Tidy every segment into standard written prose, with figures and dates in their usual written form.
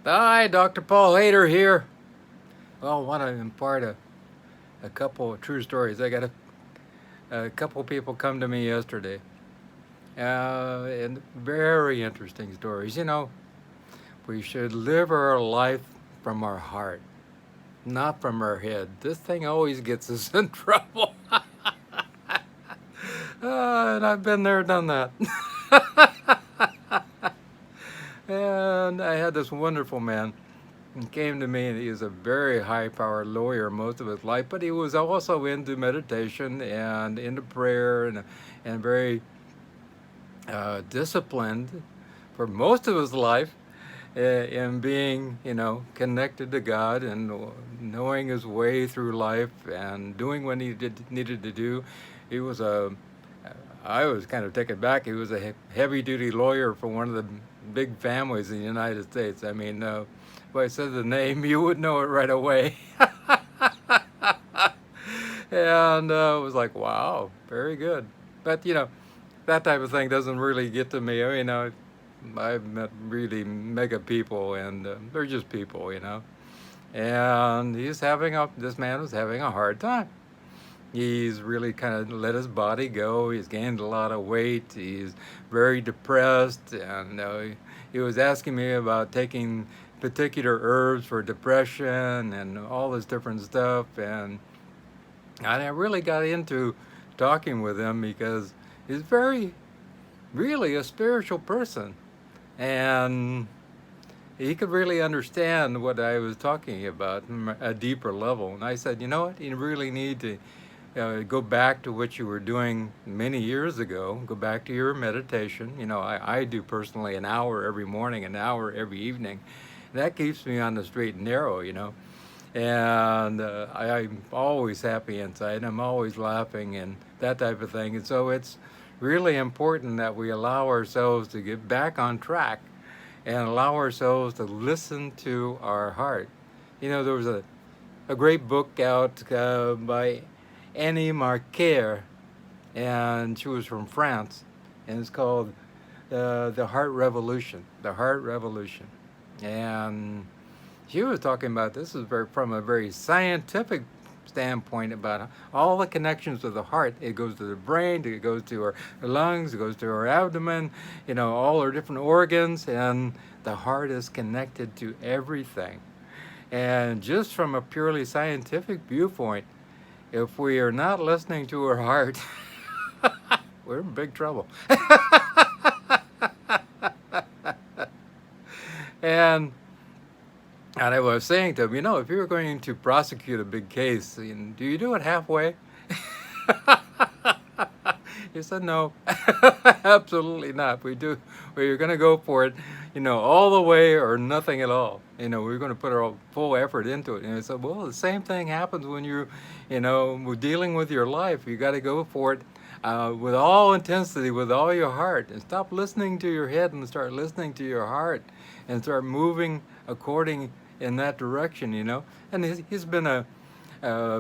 Hi, Dr. Paul Haider here. Well, I want to impart a couple of true stories. I got a couple of people come to me yesterday, and very interesting stories. We should live our life from our heart, not from our head. This thing always gets us in trouble. And I've been there, done that. And I had this wonderful man. He came to me, and he was a very high-powered lawyer most of his life, but he was also into meditation and into prayer and very disciplined for most of his life in being, connected to God and knowing his way through life and doing what he needed to do. He was I was kind of taken back. He was a heavy-duty lawyer for one of the big families in the United States. I mean, if I said the name, you would know it right away. And it was like, wow, very good. But, that type of thing doesn't really get to me. I've met really mega people, and they're just people. And this man was having a hard time. He's really kind of let his body go. He's gained a lot of weight. He's very depressed, and he was asking me about taking particular herbs for depression and all this different stuff. And I really got into talking with him because he's really a spiritual person, and he could really understand what I was talking about from a deeper level. And I said, you know what, you really need to go back to what you were doing many years ago. Go back to your meditation. I do personally an hour every morning, an hour every evening. That keeps me on the straight and narrow. And I'm always happy inside. I'm always laughing and that type of thing. And so it's really important that we allow ourselves to get back on track and allow ourselves to listen to our heart. There was a great book out by Annie Marquer, and she was from France, and it's called The Heart Revolution. The Heart Revolution. And she was talking about this from a very scientific standpoint about all the connections of the heart. It goes to the brain, it goes to our lungs, it goes to our abdomen, all our different organs, and the heart is connected to everything. And just from a purely scientific viewpoint, if we are not listening to our heart, we're in big trouble. and And I was saying to him, if you were going to prosecute a big case, do you do it halfway? He said, no, absolutely not. We're going to go for it, all the way or nothing at all. We're going to put our full effort into it. And I said, well, the same thing happens when you're, dealing with your life. You got to go for it with all intensity, with all your heart, and stop listening to your head and start listening to your heart and start moving according in that direction. And he's been a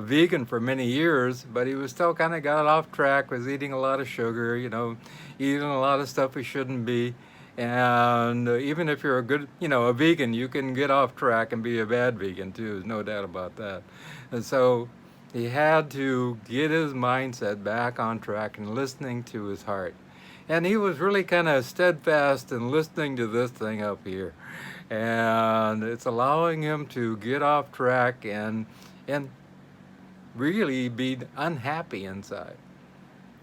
vegan for many years, but he was still kind of got off track, was eating a lot of sugar, eating a lot of stuff he shouldn't be. And even if you're a vegan, you can get off track and be a bad vegan too, there's no doubt about that. And so he had to get his mindset back on track and listening to his heart. And he was really kind of steadfast in listening to this thing up here. And it's allowing him to get off track and really be unhappy inside.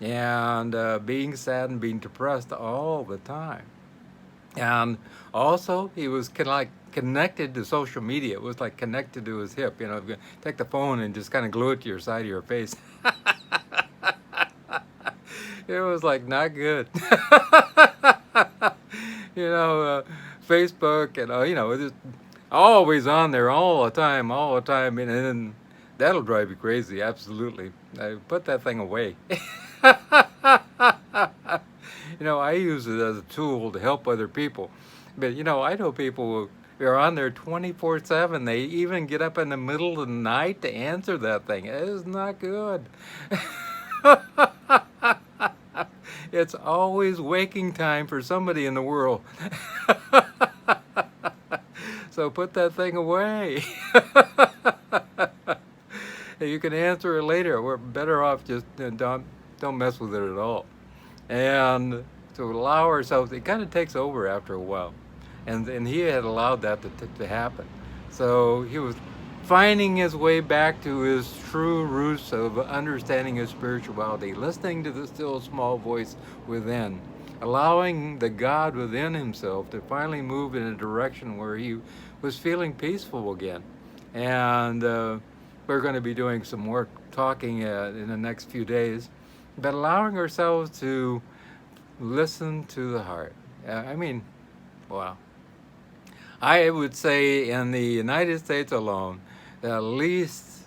And being sad and being depressed all the time. And also, he was kind of like connected to social media. It was like connected to his hip. Take the phone and just kind of glue it to your side of your face. It was like not good. Facebook and just always on there all the time, and then that'll drive you crazy. Absolutely, I put that thing away. I use it as a tool to help other people. But, I know people who are on there 24/7. They even get up in the middle of the night to answer that thing. It is not good. It's always waking time for somebody in the world. So put that thing away. You can answer it later. We're better off just don't mess with it at all. And to allow ourselves, it kind of takes over after a while. And he had allowed that to happen. So he was finding his way back to his true roots of understanding his spirituality, listening to the still small voice within, allowing the God within himself to finally move in a direction where he was feeling peaceful again. And we're going to be doing some work talking in the next few days, but allowing ourselves to listen to the heart. I mean, wow. I would say in the United States alone, at least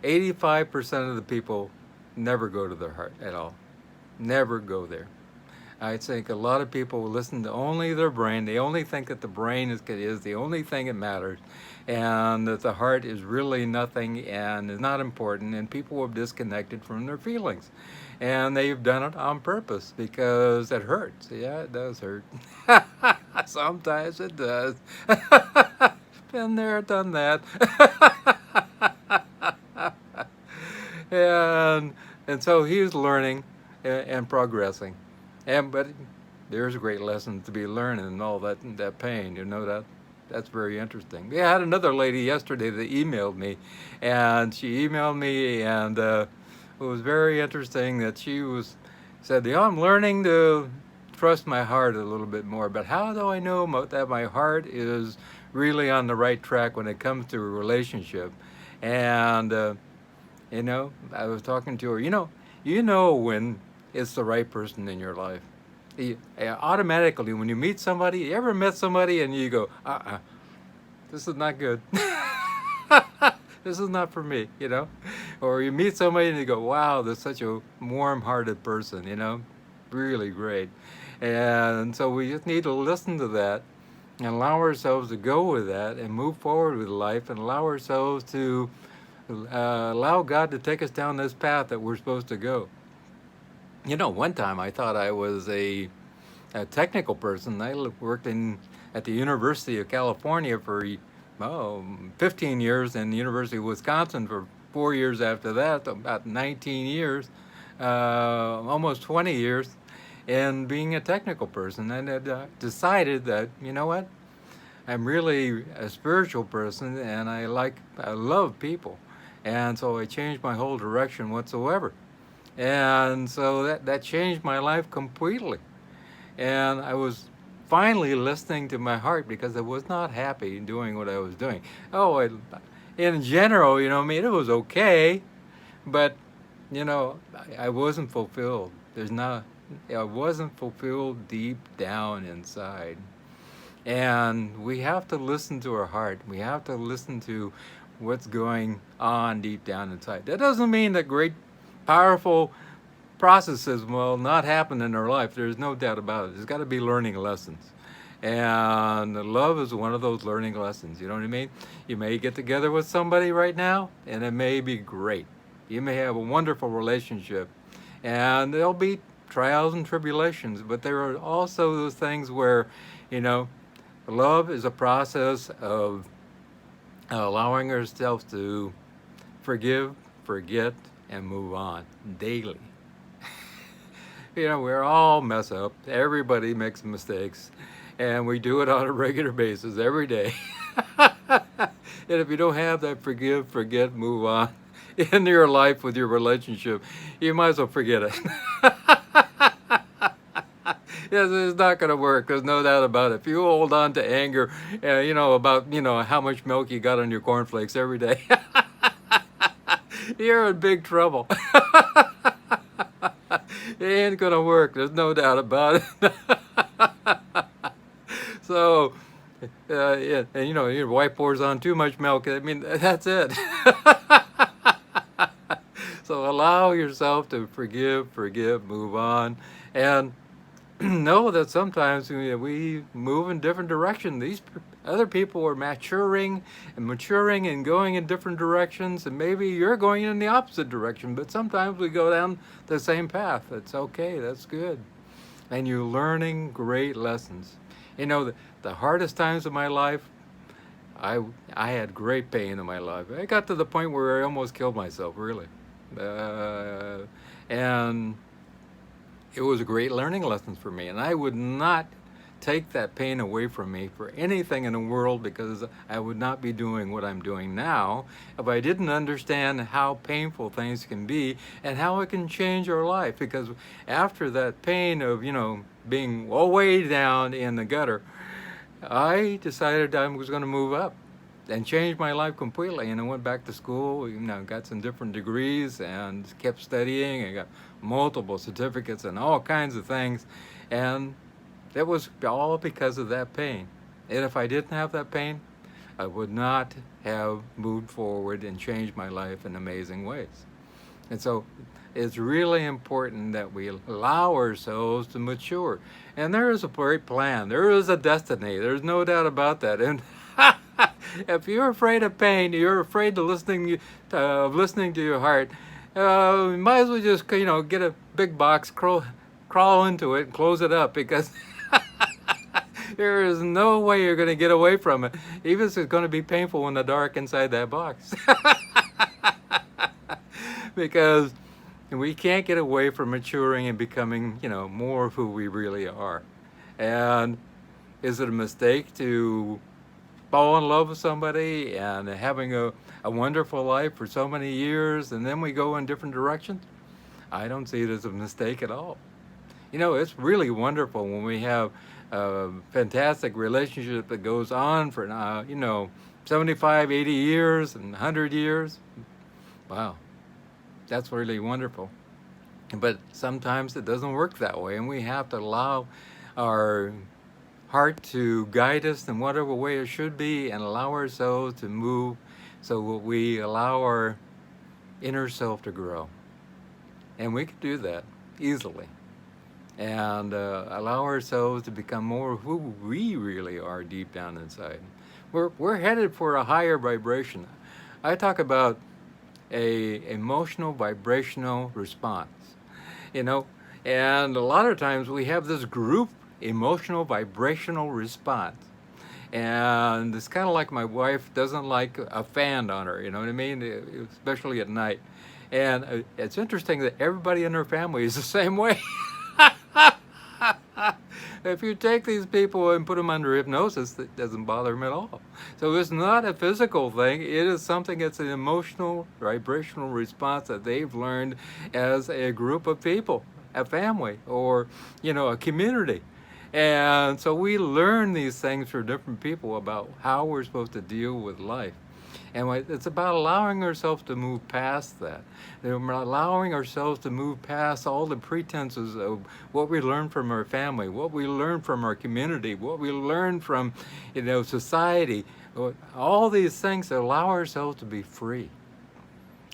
85% of the people never go to their heart at all. Never go there. I think a lot of people listen to only their brain. They only think that the brain is the only thing that matters, and that the heart is really nothing and is not important, and people have disconnected from their feelings. And they've done it on purpose because it hurts. Yeah, it does hurt. Sometimes it does. Been there, done that. and so he's learning and progressing. But there's a great lesson to be learned in all that pain. You know that's very interesting. Yeah, I had another lady yesterday that emailed me, and she emailed me, and it was very interesting that she said, I'm learning to trust my heart a little bit more, but how do I know that my heart is really on the right track when it comes to a relationship? And I was talking to her. You know when it's the right person in your life. Automatically, when you meet somebody, you ever met somebody and you go, this is not good. This is not for me, Or you meet somebody and you go, wow, they're such a warm-hearted person, really great. And so we just need to listen to that and allow ourselves to go with that and move forward with life, and allow ourselves to allow God to take us down this path that we're supposed to go. One time I thought I was a technical person. I worked at the University of California for 15 years, and the University of Wisconsin for 4 years after that, about 19 years, almost 20 years, in being a technical person. And I decided that, you know what, I'm really a spiritual person, and I love people. And so I changed my whole direction whatsoever. And so that changed my life completely. And I was finally listening to my heart because I was not happy doing what I was doing. In general, it was okay, but, I wasn't fulfilled. I wasn't fulfilled deep down inside. And we have to listen to our heart. We have to listen to what's going on deep down inside. That doesn't mean that great, powerful processes will not happen in our life. There's no doubt about it. There's got to be learning lessons. And love is one of those learning lessons. You know what I mean? You may get together with somebody right now, and it may be great. You may have a wonderful relationship, and there'll be trials and tribulations, but there are also those things where, love is a process of allowing ourselves to forgive, forget, and move on daily. We're all mess up. Everybody makes mistakes, and we do it on a regular basis every day. And if you don't have that forgive, forget, move on in your life with your relationship, you might as well forget it. Yes, it's not going to work. There's no doubt about it. If you hold on to anger, about how much milk you got on your cornflakes every day, you're in big trouble. It ain't gonna work. There's no doubt about it. So, and your wife pours on too much milk. I mean, that's it. So allow yourself to forgive, move on, and know that sometimes we move in different directions. These other people are maturing and going in different directions, and maybe you're going in the opposite direction, but sometimes we go down the same path. That's okay. That's good. And you're learning great lessons. The hardest times of my life, I I had great pain in my life. I got to the point where I almost killed myself, really. Uh, and it was a great learning lesson for me. And I would not take that pain away from me for anything in the world, because I would not be doing what I'm doing now if I didn't understand how painful things can be and how it can change our life. Because after that pain of, being all way down in the gutter, I decided I was going to move up and change my life completely. And I went back to school, got some different degrees and kept studying. I got multiple certificates and all kinds of things. And it was all because of that pain. And if I didn't have that pain, I would not have moved forward and changed my life in amazing ways. And so it's really important that we allow ourselves to mature. And there is a great plan. There is a destiny. There's no doubt about that. And if you're afraid of pain, you're afraid of listening to your heart, you might as well just, get a big box, crawl into it and close it up, because there is no way you're going to get away from it. Even if it's going to be painful in the dark inside that box. Because we can't get away from maturing and becoming, more of who we really are. And is it a mistake to fall in love with somebody and having a wonderful life for so many years, and then we go in different directions? I don't see it as a mistake at all. It's really wonderful when we have a fantastic relationship that goes on for, 75, 80 years and 100 years. Wow, that's really wonderful. But sometimes it doesn't work that way, and we have to allow our heart to guide us in whatever way it should be, and allow ourselves to move, so we allow our inner self to grow. And we can do that easily, and allow ourselves to become more of who we really are deep down inside. We're headed for a higher vibration. I talk about a emotional vibrational response, and a lot of times we have this group emotional vibrational response. And it's kind of like my wife doesn't like a fan on her, you know what I mean? Especially at night. And it's interesting that everybody in her family is the same way. If you take these people and put them under hypnosis, it doesn't bother them at all. So it's not a physical thing. It is something that's an emotional, vibrational response that they've learned as a group of people, a family, or, a community. And so we learn these things from different people about how we're supposed to deal with life. And it's about allowing ourselves to move past that. Allowing ourselves to move past all the pretenses of what we learned from our family, what we learned from our community, what we learned from, society. All these things that allow ourselves to be free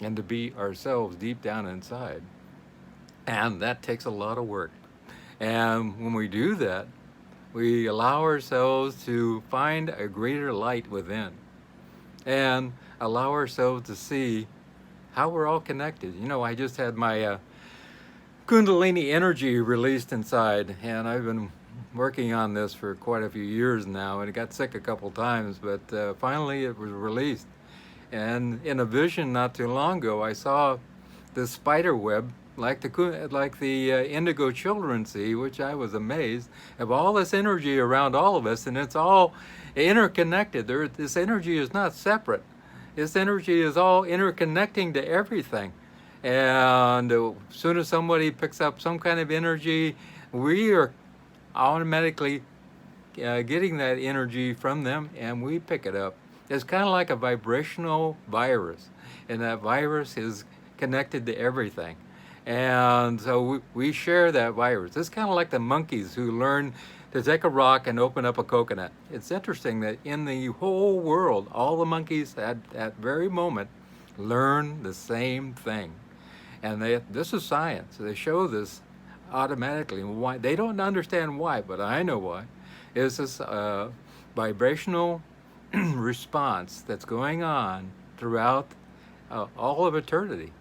and to be ourselves deep down inside. And that takes a lot of work. And when we do that, we allow ourselves to find a greater light within, and allow ourselves to see how we're all connected. I just had my Kundalini energy released inside, and I've been working on this for quite a few years now, and it got sick a couple times, but finally it was released. And in a vision not too long ago, I saw this spider web like the indigo children see, which I was amazed, of all this energy around all of us, and it's all interconnected. This energy is not separate. This energy is all interconnecting to everything. And as soon as somebody picks up some kind of energy, we are automatically getting that energy from them, and we pick it up. It's kind of like a vibrational virus, and that virus is connected to everything. And so we share that virus. It's kind of like the monkeys who learn to take a rock and open up a coconut. It's interesting that in the whole world, all the monkeys at that very moment learn the same thing. And this is science. They show this automatically. Why? They don't understand why, but I know why. It's this vibrational response that's going on throughout all of eternity.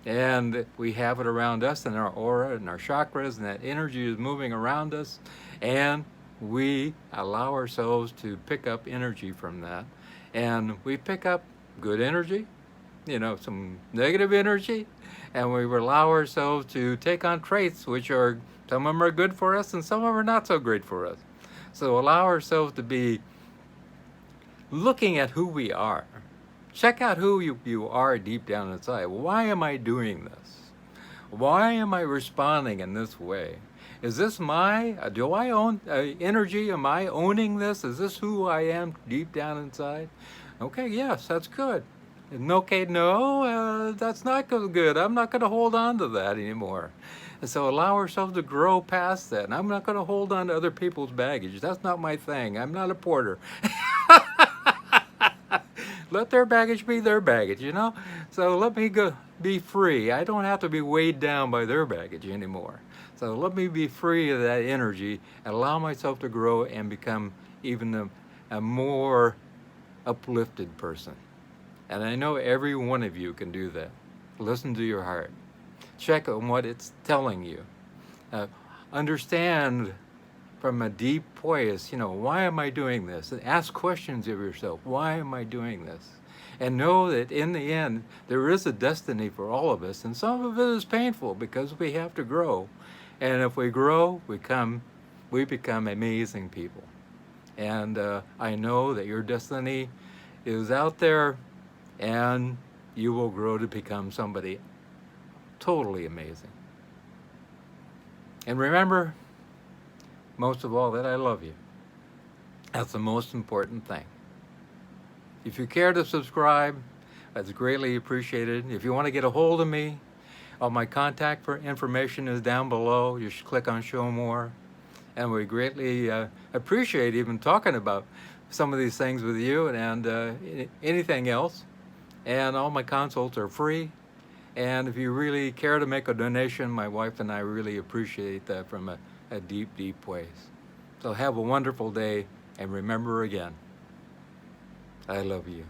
And we have it around us in our aura and our chakras, and that energy is moving around us. And we allow ourselves to pick up energy from that. And we pick up good energy, some negative energy, and we allow ourselves to take on traits which are, some of them are good for us and some of them are not so great for us. So allow ourselves to be looking at who we are. Check out who you are deep down inside. Why am I doing this? Why am I responding in this way? Is this do I own energy? Am I owning this? Is this who I am deep down inside? Okay, yes, that's good. And okay, no, that's not good. I'm not going to hold on to that anymore. And so allow ourselves to grow past that. And I'm not going to hold on to other people's baggage. That's not my thing. I'm not a porter. Let their baggage be their baggage. So let me go be free. I don't have to be weighed down by their baggage anymore. So let me be free of that energy and allow myself to grow and become even a more uplifted person. And I know every one of you can do that. Listen to your heart. Check on what it's telling you. Understand from a deep place, why am I doing this? And ask questions of yourself. Why am I doing this? And know that in the end, there is a destiny for all of us. And some of it is painful because we have to grow. And if we grow, we become amazing people. And I know that your destiny is out there, and you will grow to become somebody totally amazing. And remember, most of all, that I love you. That's the most important thing. If you care to subscribe, that's greatly appreciated. If you want to get a hold of me, all my contact information is down below. You should click on Show More. And we greatly appreciate even talking about some of these things with you and anything else. And all my consults are free. And if you really care to make a donation, my wife and I really appreciate that from a deep, deep place. So have a wonderful day, and remember again, I love you.